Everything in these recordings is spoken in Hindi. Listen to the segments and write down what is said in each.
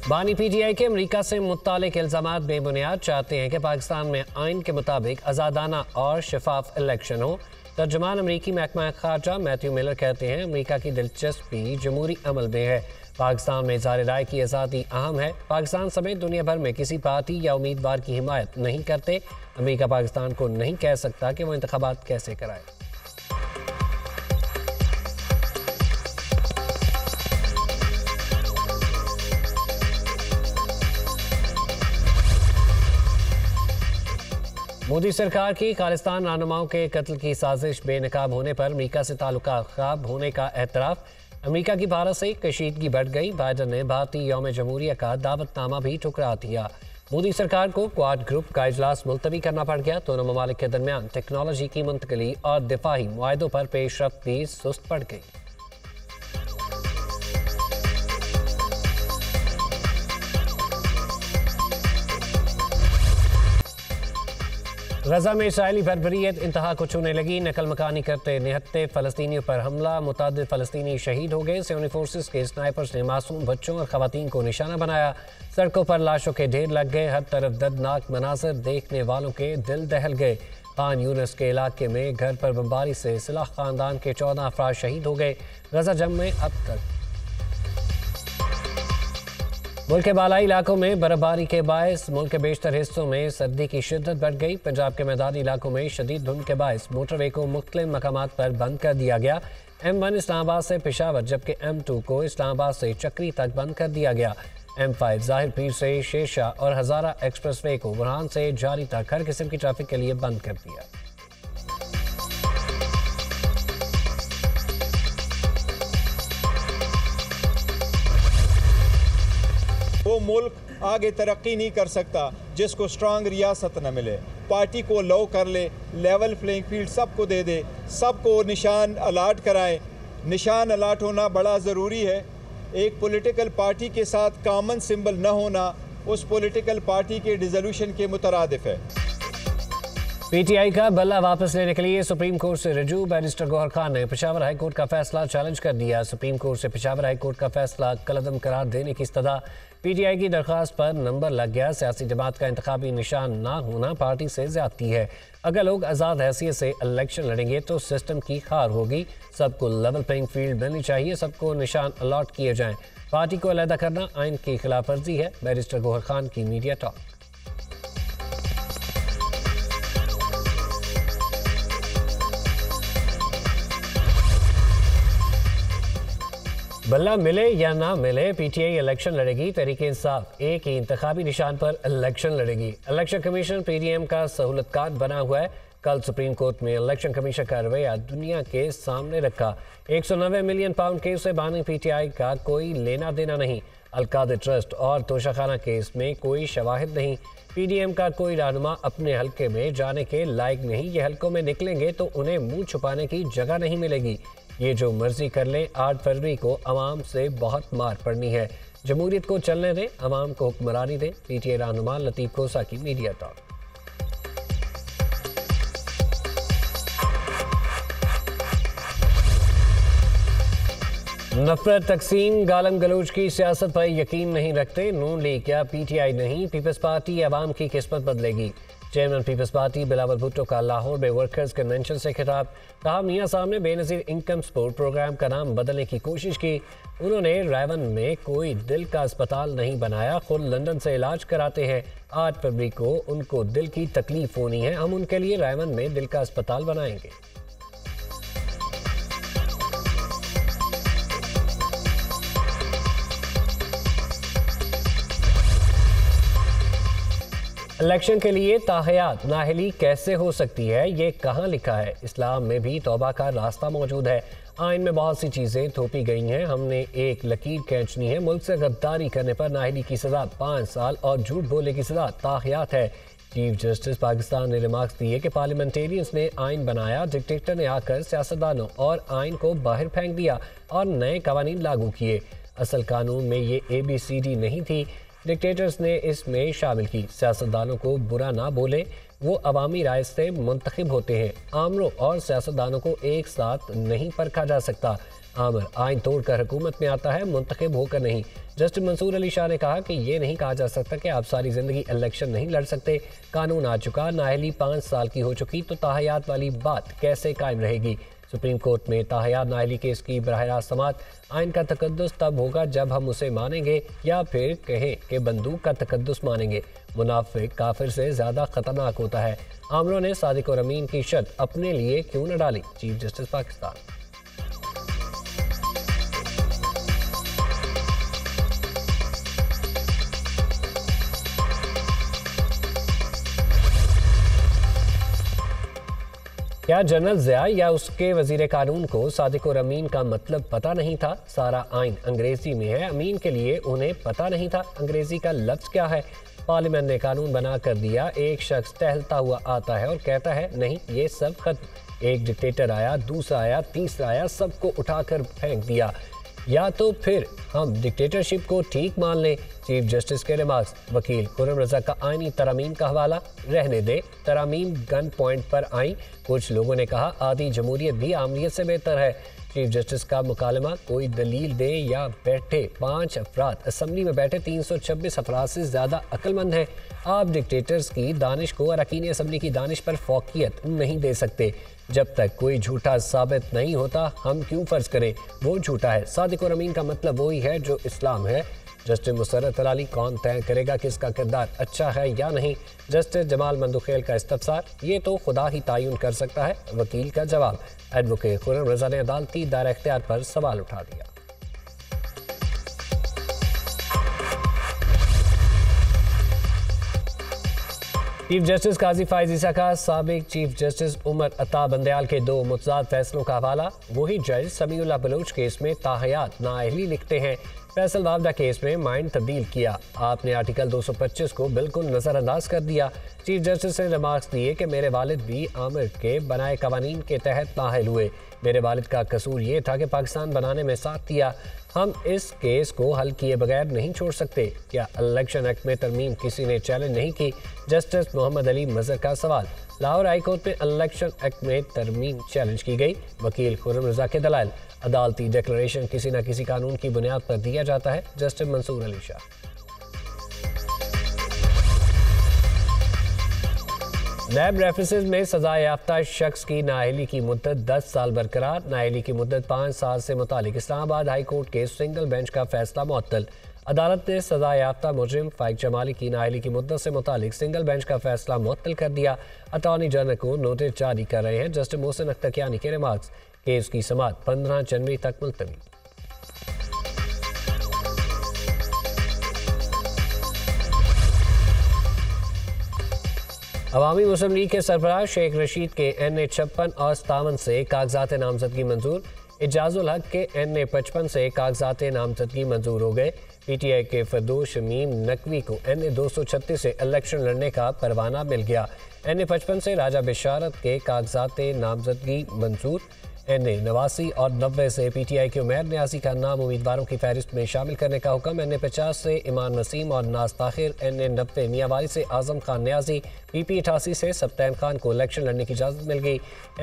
बानी पीटीआई के अमरीका से मुत्तालिक इल्जामात बेबुनियाद, चाहते हैं कि पाकिस्तान में आइन के मुताबिक आज़ादाना और शफाफ इलेक्शन हो। तर्जुमान अमरीकी महकमा खारजा मैथ्यू मिलर कहते हैं अमरीका की दिलचस्पी जमहूरी अमल में है, पाकिस्तान में इज़हार राय की आज़ादी अहम है। पाकिस्तान समेत दुनिया भर में किसी पार्टी या उम्मीदवार की हिमायत नहीं करते। अमरीका पाकिस्तान को नहीं कह सकता कि वो इंतखाबात कैसे कराए। मोदी सरकार की खालिस्तान रहनुमाओं के कत्ल की साजिश बेनकाब होने पर अमरीका से ताल्लुकात खराब होने का एतराफ़। अमरीका की भारत से कशीदगी बढ़ गई। बाइडन ने भारतीय यौम जमहूरिया का दावतनामा भी ठुकरा दिया। मोदी सरकार को क्वाड ग्रुप का इजलास मुलतवी करना पड़ गया। दोनों ममालिक के दरमियान टेक्नोलॉजी की मुंतकली और दिफाही मुआहदों पर पेशरफ्त भी सुस्त पड़ गई। गजा में इसराइली बर्बरियत इंतहा को छूने लगी। नकल मकानी करते निहत्ते फ़लस्तीनियों पर हमला, मुतादिद फ़लस्तीनी शहीद हो गए। सियोनी फोर्सेस के स्नाइपर्स ने मासूम बच्चों और ख़वातीन को निशाना बनाया। सड़कों पर लाशों के ढेर लग गए। हर तरफ दर्दनाक मनाज़र देखने वालों के दिल दहल गए। खान यूनिस के इलाके में घर पर बमबारी से सिलाह ख़ानदान के 14 अफराद शहीद हो गए। गजा जंग में अब तक मुल्क के बालाई इलाकों में बर्फबारी के बायस मुल्क के बेशतर हिस्सों में सर्दी की शिद्दत बढ़ गई। पंजाब के मैदानी इलाकों में शदीद धुंध के बायस मोटरवे को मुख्तलिफ मकामात पर बंद कर दिया गया। M1 इस्लामाबाद से पेशावर जबकि M2 को इस्लामाबाद से चक्री तक बंद कर दिया गया। M5 ज़ाहिर पीर से शेरशाह और हज़ारा एक्सप्रेसवे को बुरहान से जारी तक हर किस्म की ट्रैफिक के लिए बंद कर दिया। वो मुल्क आगे तरक्की नहीं कर सकता जिसको स्ट्रांग रियासत न मिले। पार्टी को लो कर ले, लेवल प्लेइंग फील्ड सबको दे दे, सबको निशान अलाट कराए। निशान अलाट होना बड़ा ज़रूरी है। एक पॉलिटिकल पार्टी के साथ कॉमन सिंबल न होना उस पॉलिटिकल पार्टी के डिसोल्यूशन के मुतरादिफ है। पीटीआई का बल्ला वापस लेने के लिए सुप्रीम कोर्ट से रजू। बैरिस्टर गौहर खान ने पेशावर हाई कोर्ट का फैसला चैलेंज कर दिया। सुप्रीम कोर्ट से पेशावर हाई कोर्ट का फैसला कलअदम करार देने की इस्तदा। पीटीआई की दरख्वास्त पर नंबर लग गया। सियासी जमात का इंतखाबी निशान ना होना पार्टी से ज्यादती है। अगर लोग आज़ाद हैसियत से इलेक्शन लड़ेंगे तो सिस्टम की खार होगी। सबको लेवल प्लेइंग फील्ड मिलनी चाहिए, सबको निशान अलॉट किए जाएं। पार्टी को अलहदा करना आइन की खिलाफ वर्जी है। बैरिस्टर गौहर खान की मीडिया टॉक। बल्ला मिले या ना मिले, पीटीआई इलेक्शन लड़ेगी। तहरीक इंसाफ एक ही इंतखाबी निशान पर इलेक्शन लड़ेगी। इलेक्शन कमीशन पीडीएम का सहूलतकार बना हुआ है। कल सुप्रीम कोर्ट में इलेक्शन कमीशन का रवैया दुनिया के सामने रखा। 190 मिलियन पाउंड केस से बानी पीटीआई का कोई लेना देना नहीं। अलकाद ट्रस्ट और तोशाखाना केस में कोई शवाहिद नहीं। पीडीएम का कोई रहनुमा अपने हल्के में जाने के लायक नहीं। ये हल्कों में निकलेंगे तो उन्हें मुंह छुपाने की जगह नहीं मिलेगी। ये जो मर्जी कर लें, 8 फरवरी को अवाम से बहुत मार पड़नी है। जमहूरियत को चलने दें, अवाम को हुक्मरानी दें। पीटीआई रहनुमा लतीफ़ खोसा की मीडिया टॉक। नफरत, तकसीम, गालम गलोच की सियासत पर यकीन नहीं रखते। नून लीग क्या पीटीआई नहीं, पीपल्स पार्टी अवाम की किस्मत बदलेगी। Chairman Peoples Party Bilawal Bhutto का लाहौर में वर्कर्स कन्वेंशन से खिताब। कहा मियां साहब ने बेनज़ीर इनकम सपोर्ट प्रोग्राम का नाम बदलने की कोशिश की। उन्होंने रायवन में कोई दिल का अस्पताल नहीं बनाया, खुद लंदन से इलाज कराते हैं। 8 फरवरी को उनको दिल की तकलीफ होनी है, हम उनके लिए रायवन में दिल का अस्पताल बनाएंगे। इलेक्शन के लिए ताहयात नाहली कैसे हो सकती है, ये कहाँ लिखा है? इस्लाम में भी तौबा का रास्ता मौजूद है। आइन में बहुत सी चीज़ें थोपी गई हैं, हमने एक लकीर खींचनी है। मुल्क से गद्दारी करने पर नाहली की सज़ा 5 साल और झूठ बोलने की सज़ा ताहयात है। चीफ जस्टिस पाकिस्तान ने रिमार्क्स दिए कि पार्लियामेंटेरियंस ने आइन बनाया, डिक्टेटर ने आकर सियासतदानों और आइन को बाहर फेंक दिया और नए कवानीन लागू किए। असल कानून में ये ABCD नहीं थी, डिक्टेटर्स ने इसमें शामिल की। सियासतदानों को बुरा ना बोले, वो अवामी राय से मुंतखब होते हैं। आमरों और सियासतदानों को एक साथ नहीं परखा जा सकता। आमर आइन तोड़कर हुकूमत में आता है, मुंतखब होकर नहीं। जस्टिस मंसूर अली शाह ने कहा कि ये नहीं कहा जा सकता कि आप सारी जिंदगी इलेक्शन नहीं लड़ सकते। कानून आ चुका, नाअहली 5 साल की हो चुकी, तो ताहयात वाली बात कैसे कायम रहेगी। सुप्रीम कोर्ट में ताहयात नाअहली केस की बराह रास्त समाअत। आइन का तकद्दुस तब होगा जब हम उसे मानेंगे या फिर कहें कि बंदूक का तकद्दुस मानेंगे। मुनाफिक काफिर से ज्यादा खतरनाक होता है। आमरों ने सादिक और अमीन की शर्त अपने लिए क्यों न डाली। Chief justice Pakistan. क्या जनरल ज़िया या उसके वजीर कानून को सादिक और अमीन का मतलब पता नहीं था। सारा आइन अंग्रेजी में है, अमीन के लिए उन्हें पता नहीं था अंग्रेजी का लफ्ज क्या है। पार्लियामेंट ने कानून बना कर दिया, एक शख्स टहलता हुआ आता है और कहता है नहीं ये सब खत्म। एक डिक्टेटर आया, दूसरा आया, तीसरा आया, सबको उठाकर फेंक दिया। या तो फिर हम डिक्टेटरशिप को ठीक मान लें। चीफ जस्टिस के रिमार्क्स। वकील खुर्रम रजा का आईनी तरामीम का हवाला। रहने दे, तरामीम गन पॉइंट पर आई। कुछ लोगों ने कहा आधी जमहूरियत भी आमरीत से बेहतर है। चीफ जस्टिस का मुकालमा। कोई दलील दे या बैठे 5 अफराद असम्बली में बैठे 326 अफराद से ज्यादा अक्लमंद हैं। आप डिक्टेटर्स की दानिश को अरकान असम्बली की दानिश पर फौकियत नहीं दे सकते। जब तक कोई झूठा साबित नहीं होता हम क्यों फर्ज करें वो झूठा है। सादिक और अमीन का मतलब वही है जो इस्लाम है। जस्टिस मुसर्रत अली कौन तय करेगा कि इसका किरदार अच्छा है या नहीं। जस्टिस जमाल मंदुखेल का इस्तफसार। ये तो खुदा ही तयन कर सकता है। वकील का जवाब। एडवोकेट खुर्रम रजा ने अदालती दायरा इख्तियार पर सवाल उठा दिया। चीफ जस्टिस काजी फाइज ईसा का साबिक चीफ जस्टिस उमर अता बंदयाल के 2 मुतज़ाद फैसलों का हवाला। वही जज समीउल्लाह बलोच केस में ताहयात नाअहली लिखते हैं, फैसल वावदा केस में माइंड तब्दील किया। आपने आर्टिकल 225 को बिल्कुल नज़रअंदाज कर दिया। चीफ जस्टिस ने रिमार्क्स दिए कि मेरे वालिद भी आमिर के बनाए कवानीन के तहत नाअहल हुए। मेरे वालिद का कसूर ये था कि पाकिस्तान बनाने में साथ दिया। हम इस केस को हल किए बगैर नहीं छोड़ सकते। क्या इलेक्शन एक्ट में तरमीम किसी ने चैलेंज नहीं की। जस्टिस मोहम्मद अली मजहर का सवाल। लाहौर हाई कोर्ट में इलेक्शन एक्ट में तरमीम चैलेंज की गई। वकील खुर्रम रजा के दलाइल। अदालती डिक्लेरेशन किसी न किसी कानून की बुनियाद पर दिया जाता है। जस्टिस मंसूर अली शाह। नैब रेफरेंसेस में सजा याफ्ता शख्स की नाअहली की मुद्दत 10 साल बरकरार। नाअहली की मुद्दत 5 साल से मुतालिक इस्लामाबाद हाई कोर्ट के सिंगल बेंच का फैसला मुअत्तल। अदालत ने सजा याफ्ता मुजरिम फाइक जमाली की नाअहली की मुद्दत से मुतालिक सिंगल बेंच का फैसला मुअत्तल कर दिया। अटॉर्नी जनरल को नोटिस जारी कर रहे हैं। जस्टिस मोहसिन अख्तर कियानी के रिमार्क्स। केस की समाअत 15 जनवरी तक मुलतवी। अवामी मुस्लिम लीग के सरबराह शेख रशीद के NA 56 और 57 से कागजात नामजदगी मंजूर। इजाजुल हक के NA 55 से कागजात नामजदगी मंजूर हो गए। PTI के फरदोश शमीम नकवी को NA 236 से इलेक्शन लड़ने का परवाना मिल गया। NA 55 से राजा बिशारत के कागजात नामजदगी मंजूर। NA 89 और 90 से PTI के उमैर न्याजी का नाम उम्मीदवारों की फहरिस्त में शामिल करने का हुक्म। NA 50 से इमान नसीम और नाज ताहिर। NA 90 मियांवाली से आजम खान न्याजी। PP 88 से सब्तैन खान को इलेक्शन लड़ने की इजाज़त मिल गई।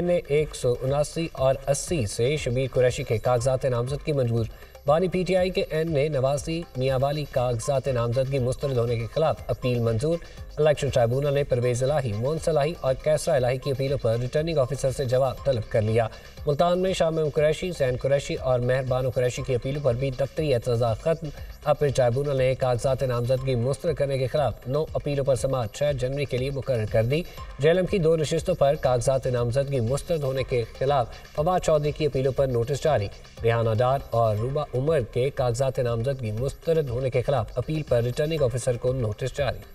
NA 179 और 80 से शबीर कुरैशी के कागजात नामजदगी मंजूर। बानी PTI के NA 89 मियांवाली कागजात नामजदगी मुस्तरद होने के खिलाफ अपील मंजूर। इलेक्शन ट्राइब्यूनल ने परवेज इलाही, मोहन सलाही और कैसरा इलाही की अपीलों पर रिटर्निंग ऑफिसर से जवाब तलब कर लिया। मुल्तान में शामिम कुरैशी, सैन कुरैशी और मेहरबान कुरैशी की अपीलों पर भी दफ्तरी एतज़ा खत्म। अपील ट्राइब्यूनल ने कागजात नामजदगी मुस्तरद करने के खिलाफ 9 अपीलों पर समाअत 6 जनवरी के लिए मुकर्रर कर दी। JLM की 2 नशिस्तों पर कागजात नामजदगी मुस्तरद होने के खिलाफ फवाद चौधरी की अपीलों पर नोटिस जारी। रेहाना डार और रूबा उमर के कागजात नामजदगी मुस्तरद होने के खिलाफ अपील पर रिटर्निंग ऑफिसर को नोटिस जारी।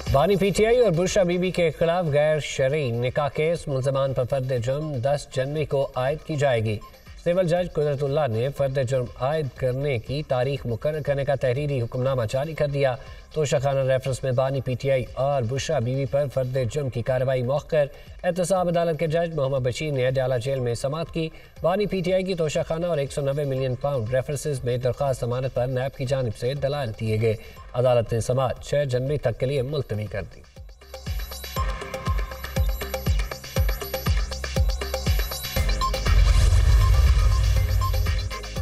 बानी PTI और बुशरा बीबी के खिलाफ गैर शरई निकाह केस। मुल्ज़मान पर फर्द जुर्म 10 जनवरी को आयद की जाएगी। सिविल जज कुदरतुल्लाह ने फर्द जुर्म आयद करने की तारीख मुकर्रर करने का तहरीरी हुक्मनामा जारी कर दिया। तोशाखाना रेफरेंस में बानी PTI और बुशरा बीवी पर फर्द जुर्म की कार्रवाई मौखर। एहतसाब अदालत के जज मोहम्मद बशीर ने अडयाला जेल में समाअत की। बानी PTI की तोशाखाना और 190 मिलियन पाउंड रेफरेंसेस में दरख्वास्त जमानत पर नैब की जानिब से दलाल दिए गए। अदालत ने समाअत 6 जनवरी तक के लिए मुलतवी कर दी।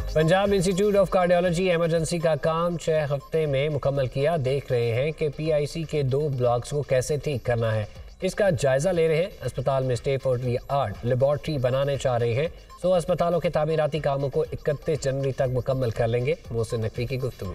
Punjab institute of cardiology emergency का काम 6 हफ्ते में मुकम्मल किया। देख रहे हैं कि PIC के 2 ब्लॉक्स को कैसे ठीक करना है, इसका जायजा ले रहे हैं। अस्पताल में state of the art laboratory बनाने चाह रहे हैं। 100 अस्पतालों के तामीराती कामों को 31 जनवरी तक मुकम्मल कर लेंगे। मोहसिन नकवी की गुफ्तगू।